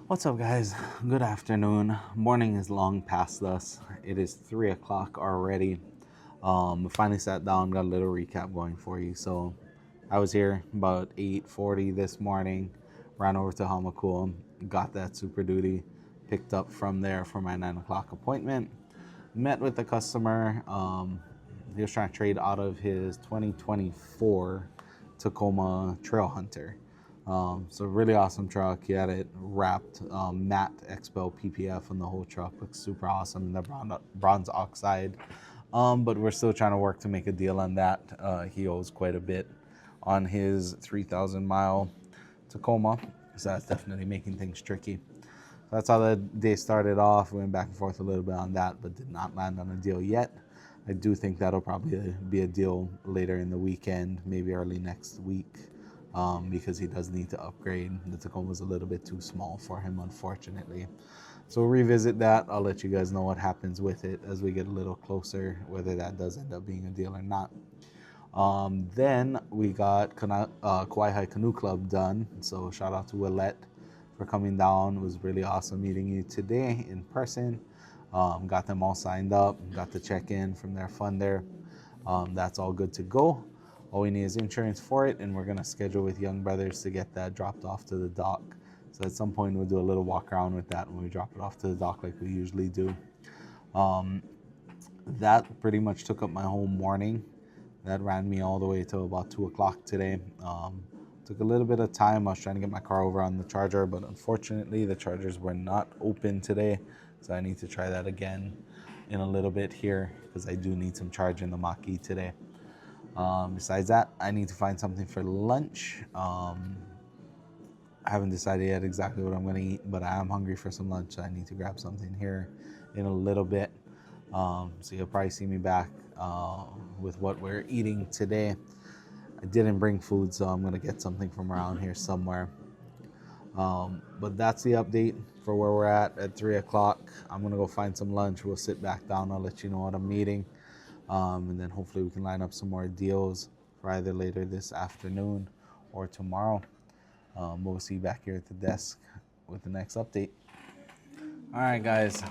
What's up, guys? Good afternoon. Morning is long past us. It is 3 o'clock already. Finally sat down, got a little recap going for you. So I was here about 8:40 this morning, ran over to Hamakua, got that Super Duty, picked up from there for my 9 o'clock appointment, met with the customer. He was trying to trade out of his 2024 Tacoma Trail Hunter. So really awesome truck. He had it wrapped matte XPEL PPF on the whole truck. Looks super awesome. The bronze oxide. But we're still trying to work to make a deal on that. He owes quite a bit on his 3,000 mile Tacoma. So that's definitely making things tricky. So that's how the day started off. We went back and forth a little bit on that, but did not land on a deal yet. I do think that'll probably be a deal later in the weekend, maybe early next week. Because he does need to upgrade. The Tacoma's a little bit too small for him, unfortunately. So we'll revisit that. I'll let you guys know what happens with it as we get a little closer, whether that does end up being a deal or not. Then we got Kauai High Canoe Club done. So shout out to Willette for coming down. It was really awesome meeting you today in person. Got them all signed up, got the check-in from their funder. That's all good to go. All we need is insurance for it, and we're going to schedule with Young Brothers to get that dropped off to the dock. So at some point, we'll do a little walk around with that when we drop it off to the dock like we usually do. That pretty much took up my whole morning. That ran me all the way till about 2 o'clock today. Took a little bit of time. I was trying to get my car over on the charger, but unfortunately, the chargers were not open today. So I need to try that again in a little bit here because I do need some charge in the Mach-E today. Besides that, I need to find something for lunch. I haven't decided yet exactly what I'm going to eat, but I am hungry for some lunch, so I need to grab something here in a little bit. So you'll probably see me back with what we're eating today. I didn't bring food, so I'm going to get something from around here somewhere. But that's the update for where we're at 3 o'clock. I'm going to go find some lunch. We'll sit back down. I'll let you know what I'm eating. And then hopefully we can line up some more deals for either later this afternoon or tomorrow. We'll see you back here at the desk with the next update. All right, guys.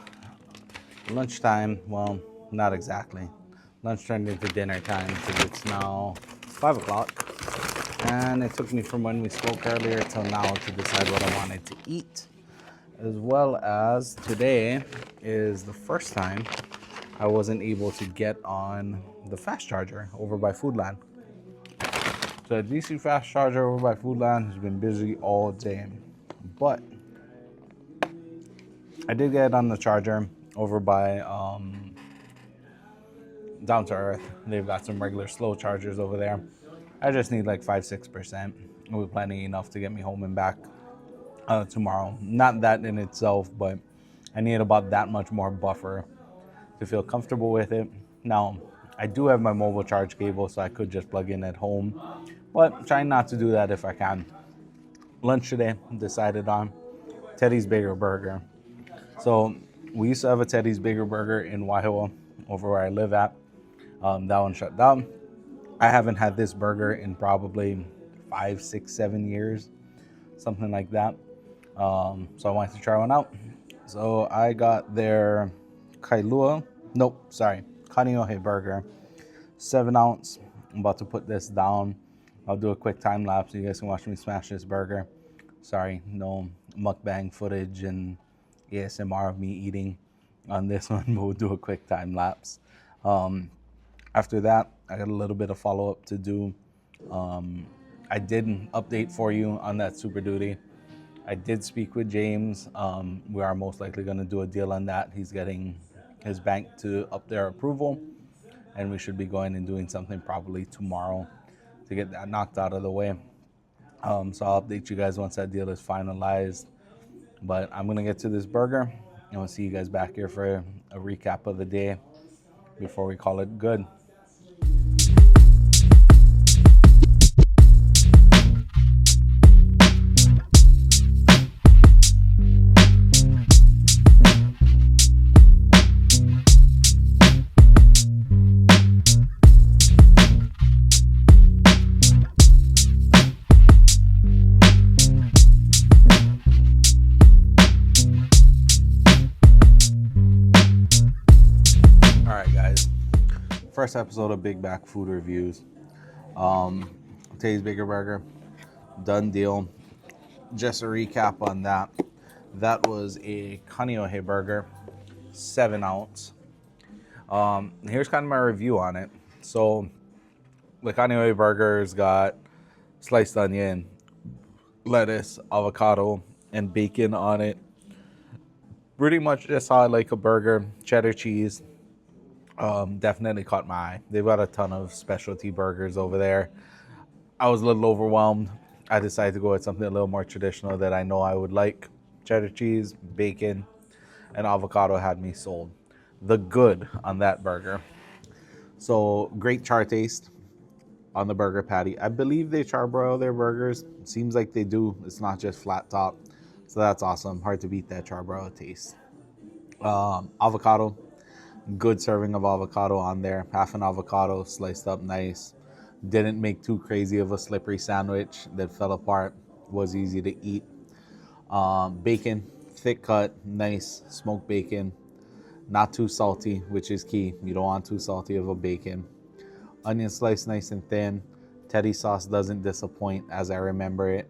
Lunchtime. Well, not exactly. Lunch turned into dinner time because it's now 5 o'clock. And it took me from when we spoke earlier till now to decide what I wanted to eat. As well as today is the first time I wasn't able to get on the fast charger over by Foodland. So the DC fast charger over by Foodland has been busy all day. But I did get on the charger over by Down to Earth. They've got some regular slow chargers over there. I just need like 5-6%. It'll be plenty enough to get me home and back tomorrow. Not that in itself, but I need about that much more buffer to feel comfortable with it. Now, I do have my mobile charge cable, so I could just plug in at home, but trying not to do that if I can. Lunch today, decided on Teddy's Bigger Burger. So we used to have a Teddy's Bigger Burger in Waihoa, over where I live at. That one shut down. I haven't had this burger in probably 5, 6, 7 years, something like that. So I wanted to try one out. So I got their Kailua, Kaneohe burger, 7 ounce. I'm about to put this down. I'll do a quick time lapse so you guys can watch me smash this burger. Sorry, no mukbang footage and ASMR of me eating on this one, but we'll do a quick time lapse. After that, I got a little bit of follow-up to do. I did an update for you on that Super Duty. I did speak with James. We are most likely going to do a deal on that. He's getting his bank to up their approval, and we should be going and doing something probably tomorrow to get that knocked out of the way. So I'll update you guys once that deal is finalized. But I'm going to get to this burger, and we'll see you guys back here for a recap of the day before we call it good. first episode of Big Back Food Reviews. Today's Bigger Burger, done deal. Just a recap on that. That was a Kaneohe burger, 7 ounce. Here's kind of my review on it. So the Kaneohe burger's got sliced onion, lettuce, avocado, and bacon on it. Pretty much just how I like a burger. Cheddar cheese. Definitely caught my eye. They've got a ton of specialty burgers over there. I was a little overwhelmed. I decided to go with something a little more traditional that I know I would like. Cheddar cheese, bacon, and avocado had me sold. The good on that burger. So great char taste on the burger patty. I believe they charbroil their burgers. It seems like they do. It's not just flat top. So that's awesome. Hard to beat that charbroil taste. Avocado. Good serving of avocado on there. Half an avocado sliced up nice. Didn't make too crazy of a slippery sandwich that fell apart. Was easy to eat. Bacon, thick cut, nice smoked bacon. Not too salty, which is key. You don't want too salty of a bacon. Onion sliced nice and thin. Teddy sauce doesn't disappoint as I remember it.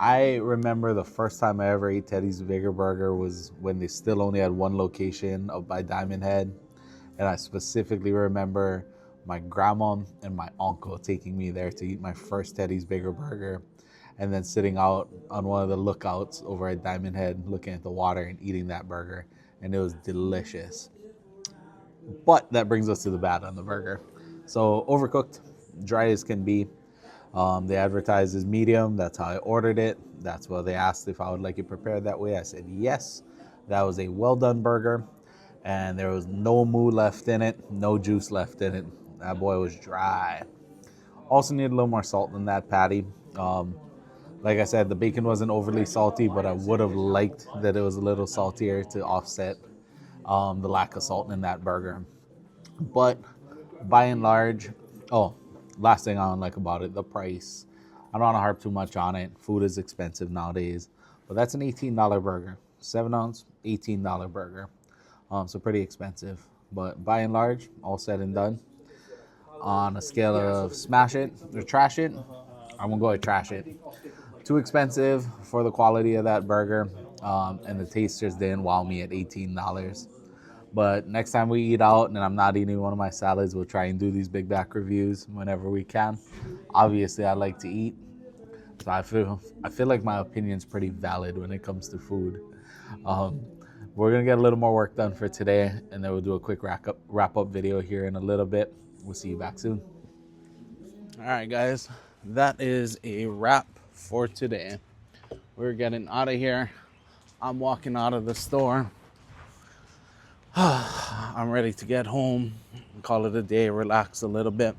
I remember the first time I ever ate Teddy's Bigger Burger was when they still only had one location up by Diamond Head. And I specifically remember my grandma and my uncle taking me there to eat my first Teddy's Bigger Burger. And then sitting out on one of the lookouts over at Diamond Head, looking at the water and eating that burger. And it was delicious. But that brings us to the bad on the burger. So overcooked, dry as can be. They advertised as medium. That's how I ordered it. That's what they asked if I would like it prepared that way. I said yes. That was a well done burger. And there was no moo left in it, no juice left in it. That boy was dry. Also need a little more salt than that patty. Like I said, the bacon wasn't overly salty, but I would have liked that it was a little saltier to offset the lack of salt in that burger. But by and large, last thing I don't like about it, the price. I don't want to harp too much on it. Food is expensive nowadays, but that's an $18 burger. 7 ounce, $18 burger. So pretty expensive. But by and large, all said and done. On a scale of smash it or trash it, I'm going to go with trash it. Too expensive for the quality of that burger, and the taste just didn't wow me at $18. But next time we eat out and I'm not eating one of my salads, we'll try and do these Big Back reviews whenever we can. Obviously, I like to eat, so I feel like my opinion's pretty valid when it comes to food. We're gonna get a little more work done for today, and then we'll do a quick wrap up video here in a little bit. We'll see you back soon. All right, guys, that is a wrap for today. We're getting out of here. I'm walking out of the store. I'm ready to get home, call it a day, relax a little bit.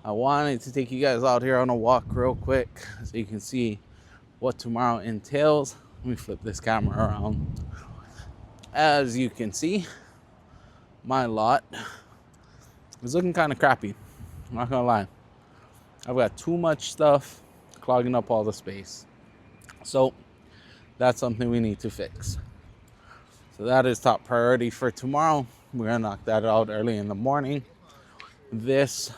I wanted to take you guys out here on a walk real quick so you can see what tomorrow entails. Let me flip this camera around. As you can see, my lot is looking kind of crappy. I'm not gonna lie. I've got too much stuff clogging up all the space. So that's something we need to fix. So that is top priority for tomorrow. We're gonna knock that out early in the morning. This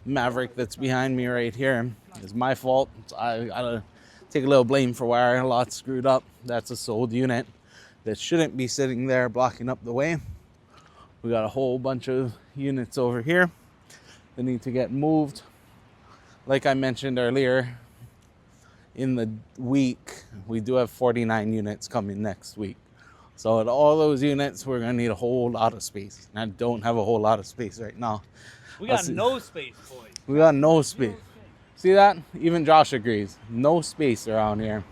Maverick that's behind me right here is my fault. So I gotta take a little blame for why our lot's screwed up. That's a sold unit that shouldn't be sitting there blocking up the way. We got a whole bunch of units over here that need to get moved. Like I mentioned earlier, in the week, we do have 49 units coming next week. So at all those units, we're gonna need a whole lot of space. And I don't have a whole lot of space right now. We got no space, boys. We got no space. See that? Even Josh agrees. No space around here.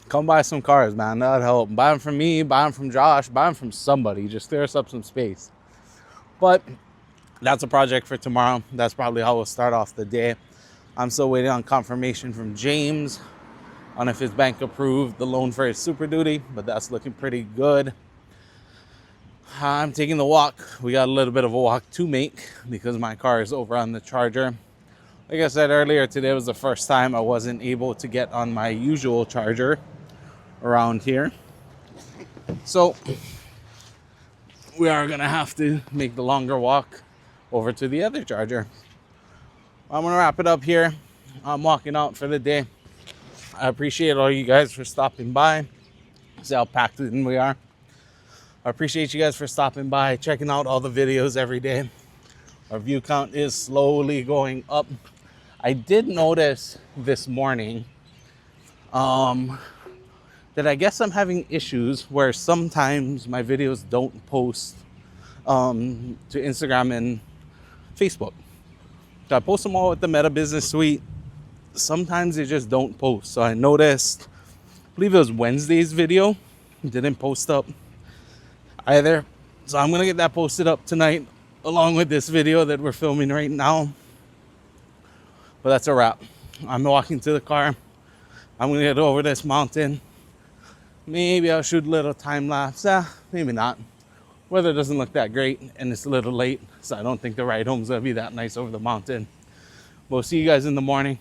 Come buy some cars, man. That'd help. Buy them from me, buy them from Josh, buy them from somebody. Just clear us up some space. But that's a project for tomorrow. That's probably how we'll start off the day. I'm still waiting on confirmation from James on if his bank approved the loan for his Super Duty, but that's looking pretty good. I'm taking the walk. We got a little bit of a walk to make because my car is over on the charger. Like I said earlier, today was the first time I wasn't able to get on my usual charger around here. So we are gonna have to make the longer walk over to the other charger. I'm gonna wrap it up here. I'm walking out for the day. I appreciate all you guys for stopping by. See how packed in we are. I appreciate you guys for stopping by, checking out all the videos every day. Our view count is slowly going up. I did notice this morning that I guess I'm having issues where sometimes my videos don't post to Instagram and Facebook. So I post them all with the Meta Business Suite. Sometimes they just don't post. So I noticed, I believe it was Wednesday's video, didn't post up either. So I'm gonna get that posted up tonight along with this video that we're filming right now. But that's a wrap. I'm walking to the car. I'm gonna get over this mountain. Maybe I'll shoot a little time lapse. Maybe not. Weather doesn't look that great and it's a little late, so I don't think the ride home's gonna be that nice over the mountain. We'll see you guys in the morning.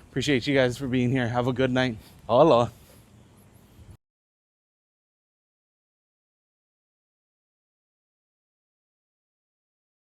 Appreciate you guys for being here. Have a good night. Aloha.